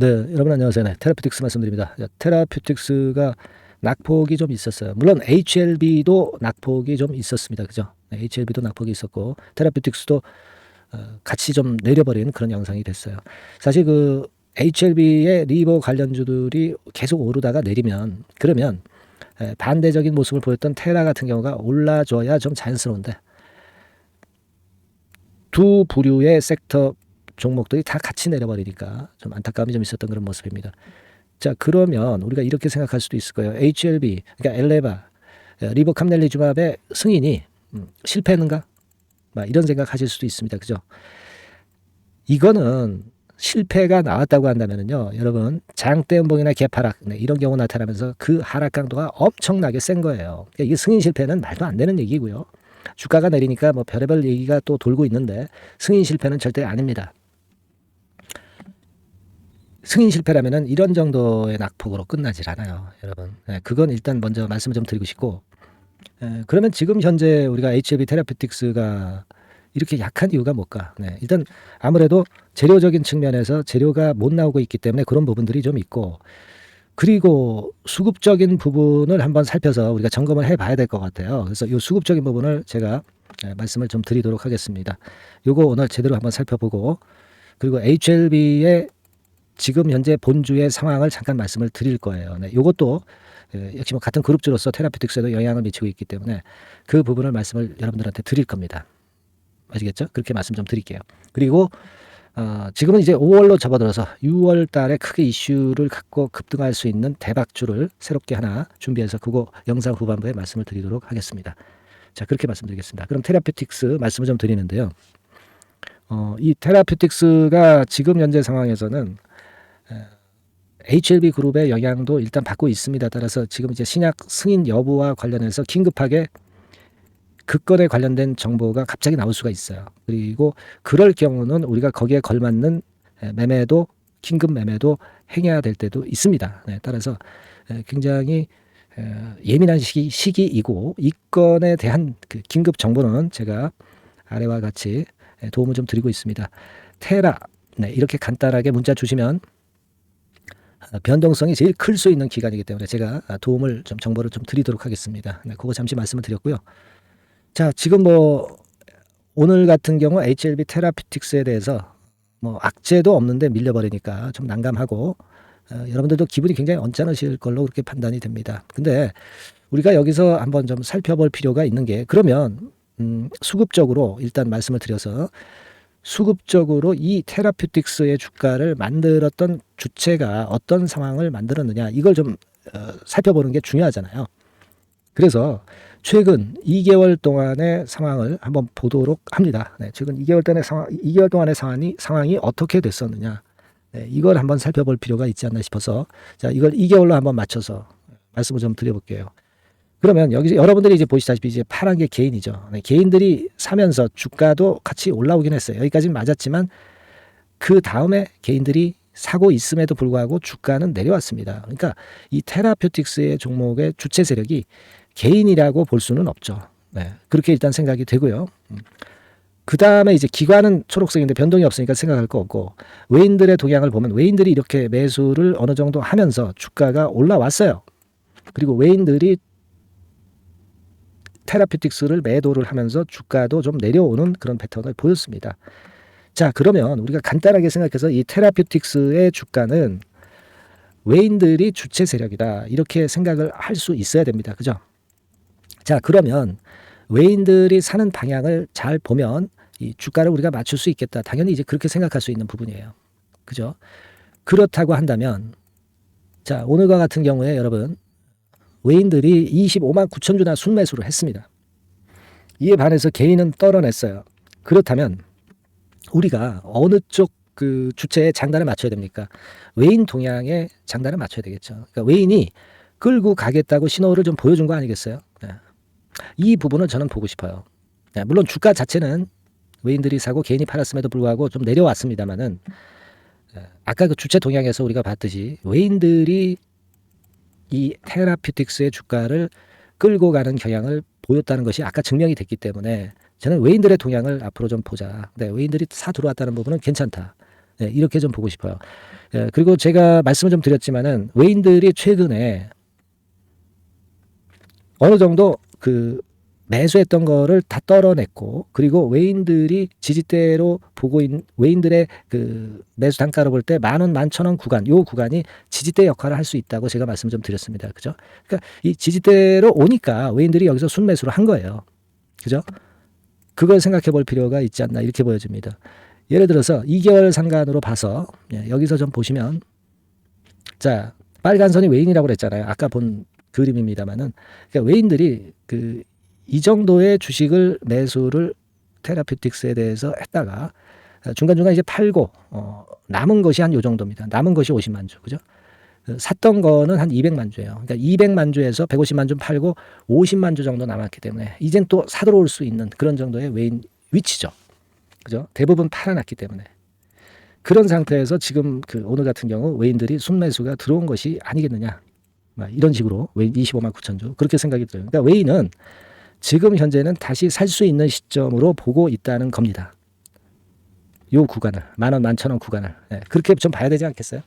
네, 여러분 안녕하세요. 네, 테라퓨틱스 말씀드립니다. 테라퓨틱스가 낙폭이 좀 있었어요. 물론 HLB도 낙폭이 좀 있었습니다. 그죠? 네, HLB도 낙폭이 있었고 테라퓨틱스도 같이 좀 내려버린 그런 양상이 됐어요. 사실 그 HLB의 리버 관련주들이 계속 오르다가 내리면 그러면 반대적인 모습을 보였던 테라 같은 경우가 올라줘야 좀 자연스러운데 두 부류의 섹터 종목들이 다 같이 내려버리니까 좀 안타까움이 좀 있었던 그런 모습입니다. 자, 그러면 우리가 이렇게 생각할 수도 있을 거예요. HLB, 그러니까 엘레바, 리버캄넬리주맙의 승인이 실패했는가? 이런 생각하실 수도 있습니다. 그죠? 이거는 실패가 나왔다고 한다면요, 여러분 장대 음봉이나 개파락 이런 경우 나타나면서 그 하락 강도가 엄청나게 센 거예요. 그러니까 이게 승인 실패는 말도 안 되는 얘기고요. 주가가 내리니까 뭐 별의별 얘기가 또 돌고 있는데 승인 실패는 절대 아닙니다. 승인 실패라면은 이런 정도의 낙폭으로 끝나질 않아요, 여러분. 그건 일단 먼저 말씀을 좀 드리고 싶고, 그러면 지금 현재 우리가 HLB 테라퓨틱스가 이렇게 약한 이유가 뭘까? 일단 아무래도 재료적인 측면에서 재료가 못 나오고 있기 때문에 그런 부분들이 좀 있고, 그리고 수급적인 부분을 한번 살펴서 우리가 점검을 해봐야 될 것 같아요. 그래서 이 수급적인 부분을 제가 말씀을 좀 드리도록 하겠습니다. 요거 오늘 제대로 한번 살펴보고, 그리고 HLB의 지금 현재 본주의 상황을 잠깐 말씀을 드릴 거예요. 요것도 역시 뭐 같은 그룹주로서 테라퓨틱스에도 영향을 미치고 있기 때문에 그 부분을 말씀을 여러분들한테 드릴 겁니다. 아시겠죠? 그렇게 말씀 좀 드릴게요. 그리고 지금은 이제 5월로 접어들어서 6월 달에 크게 이슈를 갖고 급등할 수 있는 대박주를 새롭게 하나 준비해서 그거 영상 후반부에 말씀을 드리도록 하겠습니다. 자, 그렇게 말씀드리겠습니다. 그럼 테라퓨틱스 말씀을 좀 드리는데요. 이 테라퓨틱스가 지금 현재 상황에서는 HLB 그룹의 영향도 일단 받고 있습니다. 따라서 지금 이제 신약 승인 여부와 관련해서 긴급하게 그 건에 관련된 정보가 갑자기 나올 수가 있어요. 그리고 그럴 경우는 우리가 거기에 걸맞는 매매도 긴급 매매도 행해야 될 때도 있습니다. 따라서 굉장히 예민한 시기이고 이 건에 대한 그 긴급 정보는 제가 아래와 같이 도움을 좀 드리고 있습니다. 테라 이렇게 간단하게 문자 주시면 변동성이 제일 클 수 있는 기간이기 때문에 제가 도움을 좀 정보를 좀 드리도록 하겠습니다. 그거 잠시 말씀을 드렸고요. 자, 지금 뭐 오늘 같은 경우 HLB 테라퓨틱스에 대해서 뭐 악재도 없는데 밀려버리니까 좀 난감하고 여러분들도 기분이 굉장히 언짢으실 걸로 그렇게 판단이 됩니다. 근데 우리가 여기서 한번 좀 살펴볼 필요가 있는 게 그러면 수급적으로 일단 말씀을 드려서 수급적으로 이 테라퓨틱스의 주가를 만들었던 주체가 어떤 상황을 만들었느냐 이걸 좀 살펴보는 게 중요하잖아요. 그래서 최근 2개월 동안의 상황을 한번 보도록 합니다. 최근 2개월 동안의 상황이 어떻게 됐었느냐 이걸 한번 살펴볼 필요가 있지 않나 싶어서 자, 이걸 2개월로 한번 맞춰서 말씀을 좀 드려볼게요. 그러면 여기 여러분들이 이제 보시다시피 이제 파란 게 개인이죠. 개인들이 사면서 주가도 같이 올라오긴 했어요. 여기까지는 맞았지만 그 다음에 개인들이 사고 있음에도 불구하고 주가는 내려왔습니다. 그러니까 이 테라퓨틱스의 종목의 주체 세력이 개인이라고 볼 수는 없죠. 그렇게 일단 생각이 되고요. 그 다음에 이제 기관은 초록색인데 변동이 없으니까 생각할 거 없고 외인들의 동향을 보면 외인들이 이렇게 매수를 어느 정도 하면서 주가가 올라왔어요. 그리고 외인들이 테라퓨틱스를 매도를 하면서 주가도 좀 내려오는 그런 패턴을 보였습니다. 자, 그러면 우리가 간단하게 생각해서 이 테라퓨틱스의 주가는 외인들이 주체 세력이다 이렇게 생각을 할 수 있어야 됩니다. 그죠? 자, 그러면 외인들이 사는 방향을 잘 보면 이 주가를 우리가 맞출 수 있겠다. 당연히 이제 그렇게 생각할 수 있는 부분이에요. 그죠? 그렇다고 한다면 자, 오늘과 같은 경우에 여러분 외인들이 25만 9천 주나 순매수를 했습니다. 이에 반해서 개인은 떨어냈어요. 그렇다면 우리가 어느 쪽 그 주체의 장단을 맞춰야 됩니까? 외인 동향의 장단을 맞춰야 되겠죠. 그러니까 외인이 끌고 가겠다고 신호를 좀 보여준 거 아니겠어요? 이 부분을 저는 보고 싶어요. 물론 주가 자체는 외인들이 사고 개인이 팔았음에도 불구하고 좀 내려왔습니다만은 아까 그 주체 동향에서 우리가 봤듯이 외인들이 이 테라퓨틱스의 주가를 끌고 가는 경향을 보였다는 것이 아까 증명이 됐기 때문에 저는 외인들의 동향을 앞으로 좀 보자. 외인들이 사 들어왔다는 부분은 괜찮다. 네, 이렇게 좀 보고 싶어요. 그리고 제가 말씀을 좀 드렸지만은 외인들이 최근에 어느 정도 그 매수했던 거를 다 떨어냈고, 그리고 외인들이 지지대로 보고 있는 외인들의 그 매수 단가로 볼 때 10,000원, 11,000원 구간, 요 구간이 지지대 역할을 할 수 있다고 제가 말씀 좀 드렸습니다. 그죠? 그러니까 이 지지대로 오니까 외인들이 여기서 순매수를 한 거예요. 그죠? 그걸 생각해 볼 필요가 있지 않나 이렇게 보여집니다. 예를 들어서 2개월 상간으로 봐서 여기서 좀 보시면, 자, 빨간 선이 외인이라고 그랬잖아요. 아까 본 그림입니다만은, 그러니까 외인들이 이 정도의 주식을 매수를 테라퓨틱스에 대해서 했다가 중간중간 이제 팔고 남은 것이 한 요 정도입니다. 남은 것이 50만 주. 그죠? 샀던 거는 한 200만 주예요. 그러니까 200만 주에서 150만 주 팔고 50만 주 정도 남았기 때문에 이젠 또 사들어올 수 있는 그런 정도의 외인 위치죠. 그죠? 대부분 팔아놨기 때문에. 그런 상태에서 지금 오늘 같은 경우 외인들이 순매수가 들어온 것이 아니겠느냐. 이런 식으로 외인 25만 9천 주. 그렇게 생각이 들어요. 그러니까 외인은 지금 현재는 다시 살 수 있는 시점으로 보고 있다는 겁니다. 요 구간을 10,000원, 11,000원 구간을 그렇게 좀 봐야 되지 않겠어요?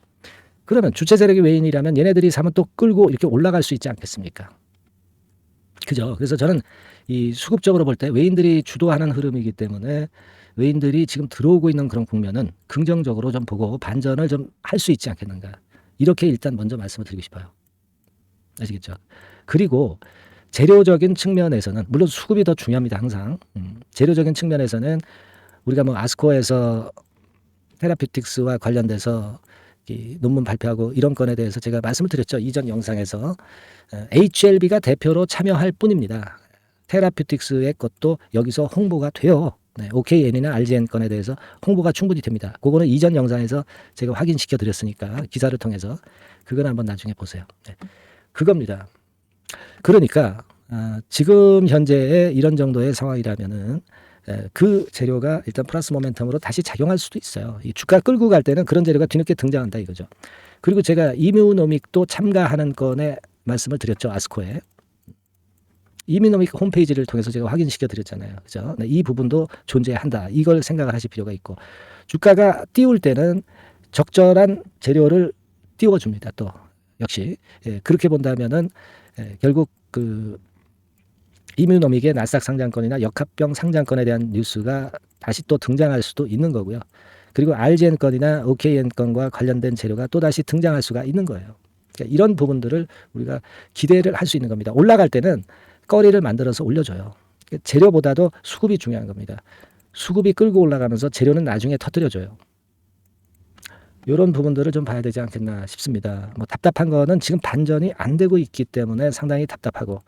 그러면 주체 세력이 외인이라면 얘네들이 사면 또 끌고 이렇게 올라갈 수 있지 않겠습니까? 그죠? 그래서 저는 이 수급적으로 볼 때 외인들이 주도하는 흐름이기 때문에 외인들이 지금 들어오고 있는 그런 국면은 긍정적으로 좀 보고 반전을 좀 할 수 있지 않겠는가. 이렇게 일단 먼저 말씀을 드리고 싶어요. 아시겠죠? 그리고 재료적인 측면에서는 물론 수급이 더 중요합니다. 항상. 재료적인 측면에서는 우리가 뭐 아스코에서 테라퓨틱스와 관련돼서 이 논문 발표하고 이런 건에 대해서 제가 말씀을 드렸죠. 이전 영상에서 HLB가 대표로 참여할 뿐입니다. 테라퓨틱스의 것도 여기서 홍보가 돼요. OKN이나 RGN 건에 대해서 홍보가 충분히 됩니다. 그거는 이전 영상에서 제가 확인시켜 드렸으니까 기사를 통해서 그건 한번 나중에 보세요. 그겁니다. 그러니까 지금 현재의 이런 정도의 상황이라면은 그 재료가 일단 플러스 모멘텀으로 다시 작용할 수도 있어요. 이 주가 끌고 갈 때는 그런 재료가 뒤늦게 등장한다 이거죠. 그리고 제가 이뮤노믹도 참가하는 건에 말씀을 드렸죠. 아스코에. 이뮤노믹 홈페이지를 통해서 제가 확인시켜 드렸잖아요. 그죠? 이 부분도 존재한다. 이걸 생각을 하실 필요가 있고, 주가가 띄울 때는 적절한 재료를 띄워줍니다. 또 역시 그렇게 본다면은 결국 이뮤노믹의 나스닥 상장권이나 역합병 상장권에 대한 뉴스가 다시 또 등장할 수도 있는 거고요. 그리고 RGN 건이나 OKN 건과 관련된 재료가 또 다시 등장할 수가 있는 거예요. 그러니까 이런 부분들을 우리가 기대를 할 수 있는 겁니다. 올라갈 때는 거리를 만들어서 올려줘요. 그러니까 재료보다도 수급이 중요한 겁니다. 수급이 끌고 올라가면서 재료는 나중에 터뜨려줘요. 이런 부분들을 좀 봐야 되지 않겠나 싶습니다. 뭐 답답한 거는 지금 반전이 안 되고 있기 때문에 상당히 답답하고,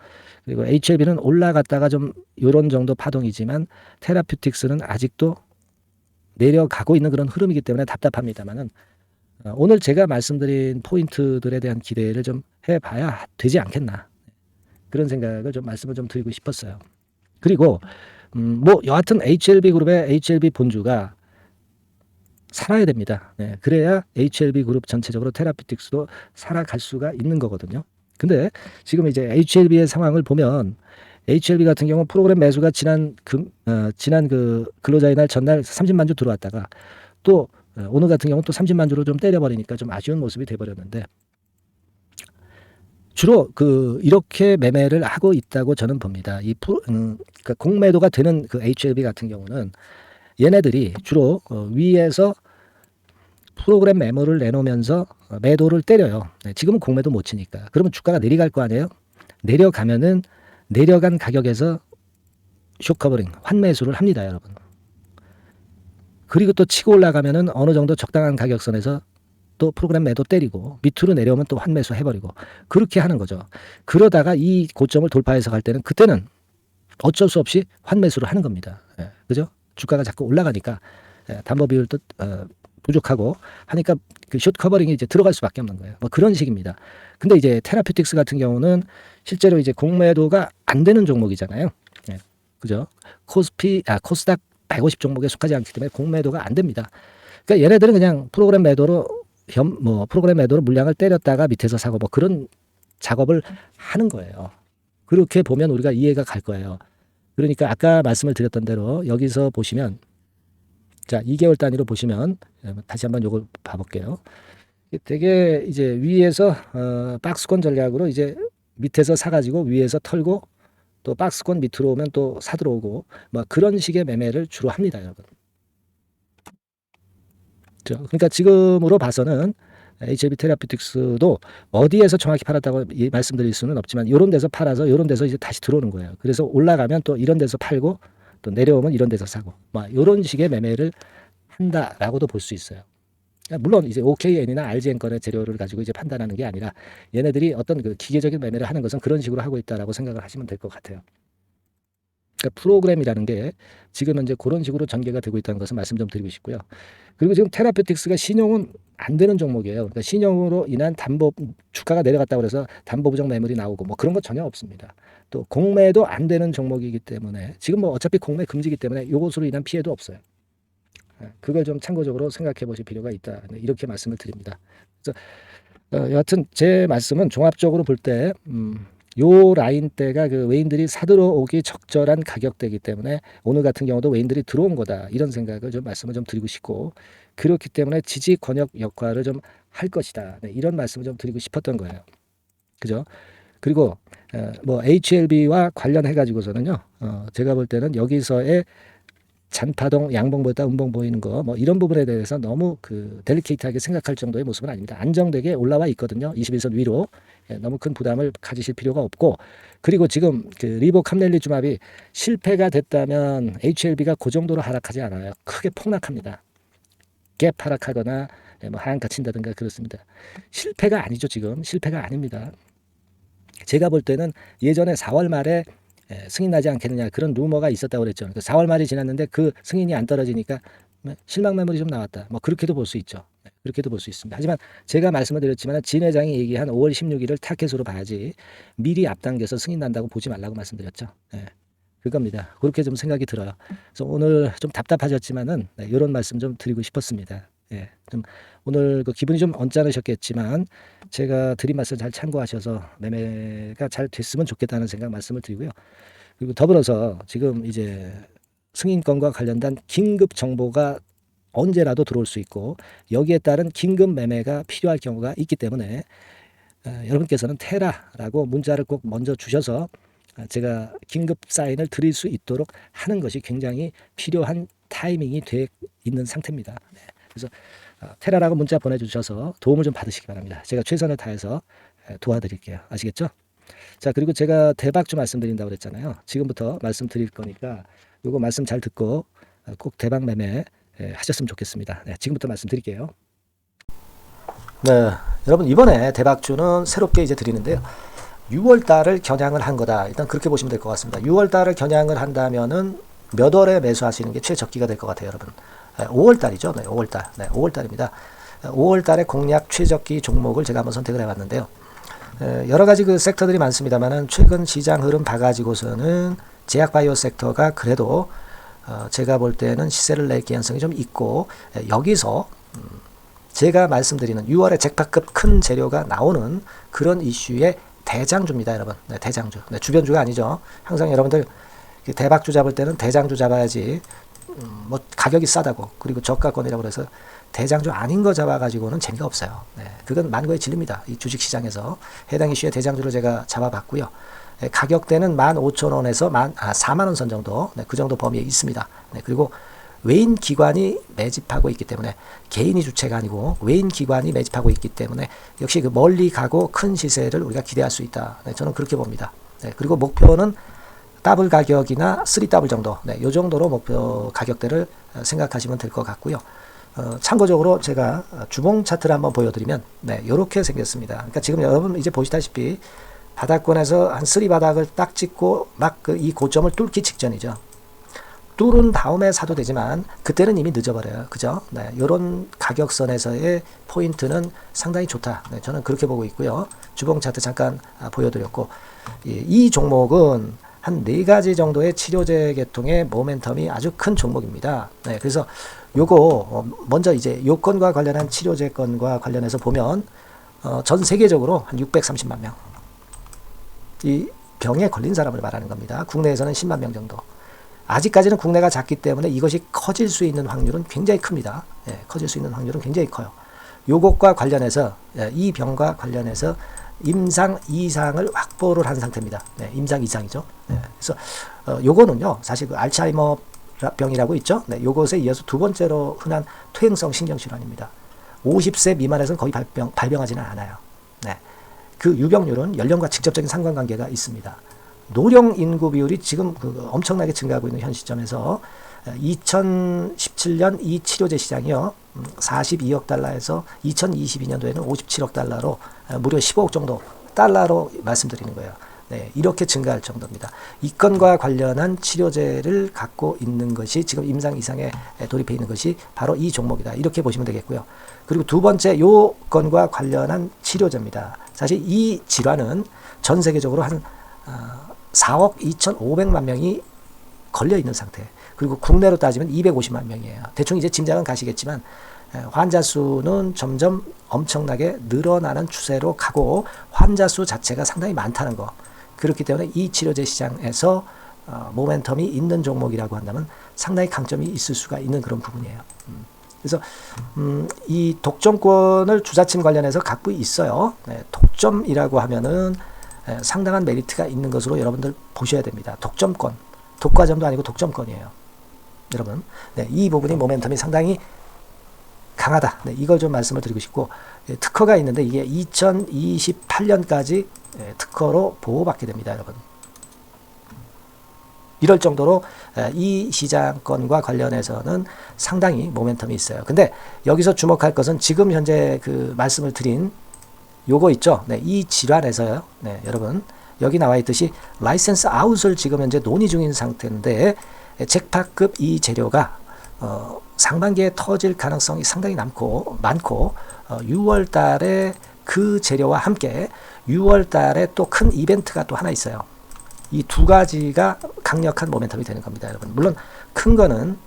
그리고 HLB는 올라갔다가 좀 이런 정도 파동이지만 테라퓨틱스는 아직도 내려가고 있는 그런 흐름이기 때문에 답답합니다만은 오늘 제가 말씀드린 포인트들에 대한 기대를 좀 해봐야 되지 않겠나, 그런 생각을 좀 말씀을 좀 드리고 싶었어요. 그리고 뭐 여하튼 HLB 그룹의 HLB 본주가 살아야 됩니다. 그래야 HLB 그룹 전체적으로 테라퓨틱스도 살아갈 수가 있는 거거든요. 근데 지금 이제 HLB의 상황을 보면 HLB 같은 경우 프로그램 매수가 지난 근로자의 날 전날 30만 주 들어왔다가 또 오늘 같은 경우 또 30만 주로 좀 때려버리니까 좀 아쉬운 모습이 돼버렸는데, 주로 이렇게 매매를 하고 있다고 저는 봅니다. 그러니까 공매도가 되는 HLB 같은 경우는 얘네들이 주로 위에서 프로그램 매물을 내놓으면서 매도를 때려요. 지금은 공매도 못 치니까. 그러면 주가가 내려갈 거 아니에요? 내려가면은 내려간 가격에서 숏커버링, 환매수를 합니다, 여러분. 그리고 또 치고 올라가면은 어느 정도 적당한 가격선에서 또 프로그램 매도 때리고 밑으로 내려오면 또 환매수 해버리고 그렇게 하는 거죠. 그러다가 이 고점을 돌파해서 갈 때는 그때는 어쩔 수 없이 환매수를 하는 겁니다. 그죠? 주가가 자꾸 올라가니까 담보 비율도 부족하고 하니까 숏 커버링이 이제 들어갈 수밖에 없는 거예요. 뭐 그런 식입니다. 근데 이제 테라퓨틱스 같은 경우는 실제로 이제 공매도가 안 되는 종목이잖아요. 그죠? 코스닥 150 종목에 속하지 않기 때문에 공매도가 안 됩니다. 그러니까 얘네들은 그냥 프로그램 매도로 물량을 때렸다가 밑에서 사고 뭐 그런 작업을 하는 거예요. 그렇게 보면 우리가 이해가 갈 거예요. 그러니까 아까 말씀을 드렸던 대로 여기서 보시면 자, 2개월 단위로 보시면 다시 한번 요걸 봐볼게요. 되게 이제 위에서 박스권 전략으로 이제 밑에서 사가지고 위에서 털고 또 박스권 밑으로 오면 또 사들어오고 뭐 그런 식의 매매를 주로 합니다, 여러분. 그러니까 지금으로 봐서는 HLB 테라피틱스도 어디에서 정확히 팔았다고 말씀드릴 수는 없지만 이런 데서 팔아서 이런 데서 이제 다시 들어오는 거예요. 그래서 올라가면 또 이런 데서 팔고 또 내려오면 이런 데서 사고 뭐 이런 식의 매매를 한다라고도 볼 수 있어요. 물론 이제 OKN이나 RGN 건의 재료를 가지고 이제 판단하는 게 아니라 얘네들이 어떤 그 기계적인 매매를 하는 것은 그런 식으로 하고 있다라고 생각을 하시면 될 것 같아요. 그러니까 프로그램이라는 게 지금 현재 그런 식으로 전개가 되고 있다는 것을 말씀 좀 드리고 싶고요. 그리고 지금 테라피틱스가 신용은 안 되는 종목이에요. 그러니까 신용으로 인한 담보 주가가 내려갔다고 해서 담보 부정 매물이 나오고 뭐 그런 거 전혀 없습니다. 또 공매도 안 되는 종목이기 때문에 지금 뭐 어차피 공매 금지이기 때문에 이것으로 인한 피해도 없어요. 그걸 좀 참고적으로 생각해 보실 필요가 있다. 이렇게 말씀을 드립니다. 그래서 여하튼 제 말씀은 종합적으로 볼 때 요 라인대가 그 외인들이 사들어오기 적절한 가격대이기 때문에 오늘 같은 경우도 외인들이 들어온 거다. 이런 생각을 좀 말씀을 좀 드리고 싶고 그렇기 때문에 지지 권역 역할을 좀 할 것이다. 네, 이런 말씀을 좀 드리고 싶었던 거예요. 그죠? 그리고 뭐 HLB와 관련해 가지고서는요. 제가 볼 때는 여기서의 잔파동 양봉 보였다 음봉 보이는 거 뭐 이런 부분에 대해서 너무 그 델리케이트하게 생각할 정도의 모습은 아닙니다. 안정되게 올라와 있거든요. 21선 위로. 너무 큰 부담을 가지실 필요가 없고 그리고 지금 그 리복 캄렐리 주합이 실패가 됐다면 HLB가 그 정도로 하락하지 않아요. 크게 폭락합니다. 갭 하락하거나 뭐 하한가 친다든가 그렇습니다. 실패가 아니죠. 지금 실패가 아닙니다. 제가 볼 때는 예전에 4월 말에 승인 나지 않겠느냐 그런 루머가 있었다고 그랬죠. 4월 말이 지났는데 그 승인이 안 떨어지니까 실망 매물이 좀 나왔다. 뭐 그렇게도 볼 수 있죠. 그렇게도 볼 수 있습니다. 하지만 제가 말씀을 드렸지만 진 회장이 얘기한 5월 16일을 타켓으로 봐야지 미리 앞당겨서 승인 난다고 보지 말라고 말씀드렸죠. 그겁니다. 그렇게 좀 생각이 들어요. 그래서 오늘 좀 답답하셨지만은 이런 말씀 좀 드리고 싶었습니다. 좀 오늘 그 기분이 좀 언짢으셨겠지만 제가 드린 말씀 잘 참고하셔서 매매가 잘 됐으면 좋겠다는 생각 말씀을 드리고요. 그리고 더불어서 지금 이제 승인권과 관련된 긴급 정보가 언제라도 들어올 수 있고 여기에 따른 긴급 매매가 필요할 경우가 있기 때문에 여러분께서는 테라라고 문자를 꼭 먼저 주셔서 제가 긴급 사인을 드릴 수 있도록 하는 것이 굉장히 필요한 타이밍이 돼 있는 상태입니다. 그래서 테라라고 문자 보내주셔서 도움을 좀 받으시기 바랍니다. 제가 최선을 다해서 도와드릴게요. 아시겠죠? 자, 그리고 제가 대박주 말씀드린다고 그랬잖아요. 지금부터 말씀드릴 거니까 요거 말씀 잘 듣고 꼭 대박 매매 하셨으면 좋겠습니다. 지금부터 말씀드릴게요. 네, 여러분 이번에 대박주는 새롭게 이제 드리는데요. 6월 달을 겨냥을 한 거다. 일단 그렇게 보시면 될 것 같습니다. 6월 달을 겨냥을 한다면은 몇 월에 매수하시는 게 최적기가 될 것 같아요, 여러분. 5월 달이죠. 네, 5월 달. 네, 5월 달입니다. 5월 달에 공략 최적기 종목을 제가 한번 선택을 해 봤는데요. 여러 가지 그 섹터들이 많습니다만은 최근 시장 흐름 봐가지고서는 제약바이오 섹터가 그래도 제가 볼 때는 시세를 낼 개연성이 좀 있고 여기서 제가 말씀드리는 6월에 잭팟급 큰 재료가 나오는 그런 이슈의 대장주입니다, 여러분. 네, 대장주. 네, 주변주가 아니죠. 항상 여러분들 대박주 잡을 때는 대장주 잡아야지. 뭐 가격이 싸다고 그리고 저가권이라고 그래서 대장주 아닌 거 잡아가지고는 재미가 없어요. 그건 만고의 진리입니다. 이 주식시장에서 해당 이슈의 대장주를 제가 잡아봤고요. 가격대는 15,000원에서 4만원 선 정도 그 정도 범위에 있습니다. 그리고 외인 기관이 매집하고 있기 때문에 개인이 주체가 아니고 외인 기관이 매집하고 있기 때문에 역시 그 멀리 가고 큰 시세를 우리가 기대할 수 있다. 저는 그렇게 봅니다. 그리고 목표는 더블 가격이나 3더블 정도, 이 정도로 목표 가격대를 생각하시면 될 것 같고요. 참고적으로 제가 주봉 차트를 한번 보여드리면, 이렇게 생겼습니다. 그러니까 지금 여러분 이제 보시다시피 바닥권에서 한 3바닥을 딱 찍고 막 이 고점을 뚫기 직전이죠. 뚫은 다음에 사도 되지만 그때는 이미 늦어버려요. 그죠? 이런 가격선에서의 포인트는 상당히 좋다. 저는 그렇게 보고 있고요. 주봉 차트 잠깐 보여드렸고, 이 종목은 한 4가지 정도의 치료제 계통의 모멘텀이 아주 큰 종목입니다. 그래서 요거 먼저 이제 요건과 관련한 치료제 건과 관련해서 보면 전 세계적으로 한 630만 명. 이 병에 걸린 사람을 말하는 겁니다. 국내에서는 10만 명 정도. 아직까지는 국내가 작기 때문에 이것이 커질 수 있는 확률은 굉장히 큽니다. 예, 커질 수 있는 확률은 굉장히 커요. 요것과 관련해서 이 병과 관련해서 임상 이상을 확보를 한 상태입니다. 네, 임상 이상이죠. 네, 그래서 요거는요 사실 그 알츠하이머 병이라고 있죠. 네, 요것에 이어서 두 번째로 흔한 퇴행성 신경질환입니다. 50세 미만에서는 거의 발병하지는 않아요. 네, 그 유병률은 연령과 직접적인 상관관계가 있습니다. 노령 인구 비율이 지금 엄청나게 증가하고 있는 현 시점에서 2017년 이 치료제 시장이요 42억 달러에서 2022년도에는 57억 달러로 무려 15억 정도 달러로 말씀드리는 거예요. 네, 이렇게 증가할 정도입니다. 이 건과 관련한 치료제를 갖고 있는 것이 지금 임상 이상에 돌입해 있는 것이 바로 이 종목이다. 이렇게 보시면 되겠고요. 그리고 두 번째 요 건과 관련한 치료제입니다. 사실 이 질환은 전 세계적으로 한 4억 2,500만 명이 걸려 있는 상태. 그리고 국내로 따지면 250만 명이에요. 대충 이제 짐작은 가시겠지만 환자 수는 점점 엄청나게 늘어나는 추세로 가고 환자 수 자체가 상당히 많다는 거. 그렇기 때문에 이 치료제 시장에서 모멘텀이 있는 종목이라고 한다면 상당히 강점이 있을 수가 있는 그런 부분이에요. 그래서 이 독점권을 주사침 관련해서 갖고 있어요. 네, 독점이라고 하면은 상당한 메리트가 있는 것으로 여러분들 보셔야 됩니다. 독점권, 독과점도 아니고 독점권이에요. 여러분, 네, 이 부분이 모멘텀이 상당히 강하다. 네, 이걸 좀 말씀을 드리고 싶고 특허가 있는데 이게 2028년까지 특허로 보호받게 됩니다, 여러분. 이럴 정도로 이 시장권과 관련해서는 상당히 모멘텀이 있어요. 근데 여기서 주목할 것은 지금 현재 그 말씀을 드린 요거 있죠. 네, 이 질환에서요. 네, 여러분 여기 나와 있듯이 라이센스 아웃을 지금 현재 논의 중인 상태인데 잭팟급 이 재료가 상반기에 터질 가능성이 상당히 많고 6월 달에 그 재료와 함께 6월 달에 또 큰 이벤트가 또 하나 있어요. 이 두 가지가 강력한 모멘텀이 되는 겁니다, 여러분. 물론 큰 거는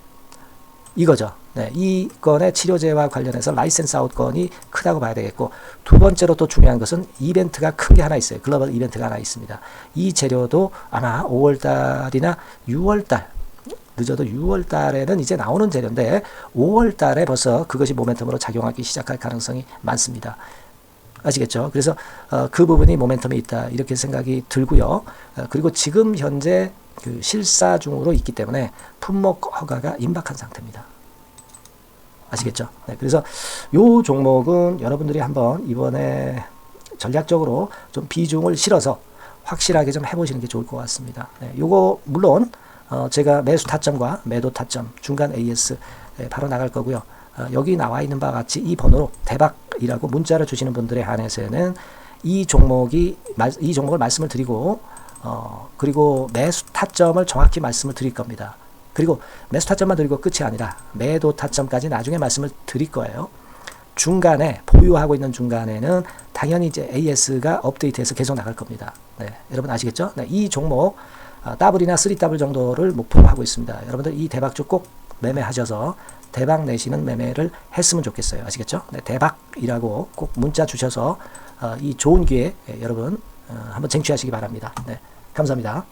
이거죠. 네, 이 건의 치료제와 관련해서 라이센스 아웃 건이 크다고 봐야 되겠고 두 번째로 또 중요한 것은 이벤트가 큰 게 하나 있어요. 글로벌 이벤트가 하나 있습니다. 이 재료도 아마 5월 달이나 6월 달 늦어도 6월 달에는 이제 나오는 재료인데 5월 달에 벌써 그것이 모멘텀으로 작용하기 시작할 가능성이 많습니다. 아시겠죠? 그래서 그 부분이 모멘텀이 있다 이렇게 생각이 들고요. 그리고 지금 현재 그 실사 중으로 있기 때문에 품목 허가가 임박한 상태입니다. 아시겠죠? 네, 그래서 요 종목은 여러분들이 한번 이번에 전략적으로 좀 비중을 실어서 확실하게 좀 해보시는 게 좋을 것 같습니다. 네, 요거 물론 제가 매수 타점과 매도 타점 중간 AS 바로 나갈 거고요. 여기 나와 있는 바와 같이 이 번호로 대박이라고 문자를 주시는 분들에 한해서는 이 종목을 말씀을 드리고 그리고 매수 타점을 정확히 말씀을 드릴 겁니다. 그리고 매수 타점만 드리고 끝이 아니라 매도 타점까지 나중에 말씀을 드릴 거예요. 중간에 보유하고 있는 중간에는 당연히 이제 AS가 업데이트해서 계속 나갈 겁니다. 네, 여러분 아시겠죠? 네, 이 종목 더블이나 3더블 정도를 목표로 하고 있습니다. 여러분들 이 대박주 꼭 매매하셔서 대박 내시는 매매를 했으면 좋겠어요. 아시겠죠? 네, 대박이라고 꼭 문자 주셔서 이 좋은 기회 여러분 한번 쟁취하시기 바랍니다. 네, 감사합니다.